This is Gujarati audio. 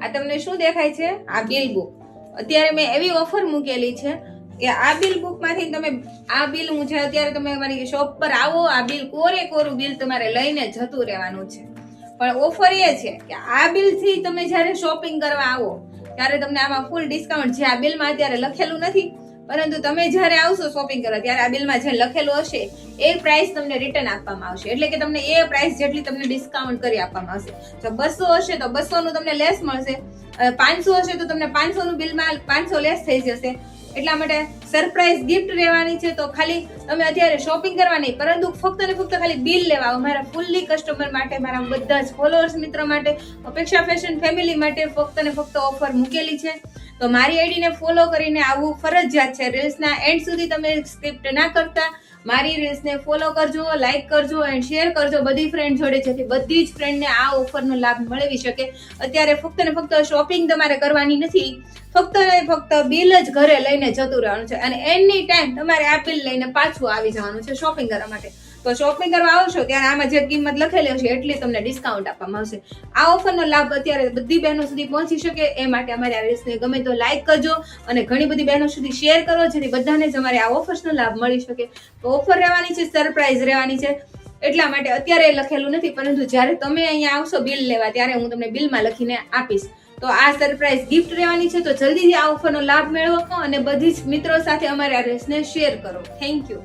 આ તમને શું દેખાય છે? આ બિલ બુક. અત્યારે મેં એવી ઓફર મૂકેલી છે કે આ બિલ બુક માંથી તમે આ બિલ હું છે અત્યારે તમે અમારી શોપ પર આવો, આ બિલ કોરું બિલ તમારે લઈને જતું રહેવાનું છે. પણ ઓફર એ છે કે આ બિલ થી તમે જયારે શોપિંગ કરવા આવો ત્યારે તમને આમાં ફૂલ ડિસ્કાઉન્ટ, જે આ બિલમાં અત્યારે લખેલું નથી, પરંતુ તમે જયારે આવશો શોપિંગ કરવા ત્યારે આ બિલમાં જે લખેલું હશે એ પ્રાઇસ તમને રિટર્ન આપવામાં આવશે. એટલે કે તમને એ પ્રાઇસ જેટલી તમને ડિસ્કાઉન્ટ કરી આપવામાં આવશે. જો 200 હશે તો 200 નું તમને લેસ મળશે, 500 હશે તો તમને 500 નું બિલમાં 500 લેસ થઈ જશે. એટલા માટે સરપ્રાઈઝ ગિફ્ટ રહેવાની છે. તો ખાલી તમે અત્યારે શોપિંગ કરવા નહીં, પરંતુ ફક્ત ને ફક્ત ખાલી બિલ લેવા આવો. મારા ફૂલ્લી કસ્ટમર માટે, મારા બધા જ ફોલોઅર્સ મિત્ર માટે, અપેક્ષા ફેશન ફેમિલી માટે ફક્ત ને ફક્ત ઓફર મૂકેલી છે. તો મારી આઈડીને ફોલો કરીને આવવું ફરજિયાત છે. રીલ્સના એન્ડ સુધી તમે સ્કિપ ના કરતા મારી રીલ્સને ફોલો કરજો, લાઈક કરજો એન્ડ શેર કરજો બધી ફ્રેન્ડ જોડે, જેથી બધી જ ફ્રેન્ડને આ ઓફરનો લાભ મેળવી શકે. અત્યારે ફક્ત ને ફક્ત શોપિંગ તમારે કરવાની નથી, ફક્ત ને ફક્ત બિલ જ ઘરે લઈને જતું રહેવાનું છે અને એની ટાઈમ તમારે આ બિલ લઈને પાછું આવી જવાનું છે શોપિંગ કરવા માટે. તો શોપિંગ કરવા આવશો ત્યારે આમાં જે કિંમત લખેલી હશે એટલી તમને ડિસ્કાઉન્ટ આપવામાં આવશે. આ ઓફરનો લાભ અત્યારે બધી બહેનો સુધી પહોંચી શકે એ માટે અમારી આ રીલ્સને ગમે તો લાઈક કરજો અને ઘણી બધી બહેનો સુધી શેર કરો, જેથી બધાને જ અમારે આ ઓફર્સનો લાભ મળી શકે. તો ઓફર રહેવાની છે, સરપ્રાઈઝ રહેવાની છે. એટલા માટે અત્યારે લખેલું નથી, પરંતુ જ્યારે તમે અહીંયા આવશો બિલ લેવા ત્યારે હું તમને બિલમાં લખીને આપીશ. તો આ સરપ્રાઈઝ ગિફ્ટ રહેવાની છે. તો જલ્દીથી આ ઓફરનો લાભ મેળવો અને બધી જ મિત્રો સાથે અમારે આ રીલ્સને શેર કરો. Thank you.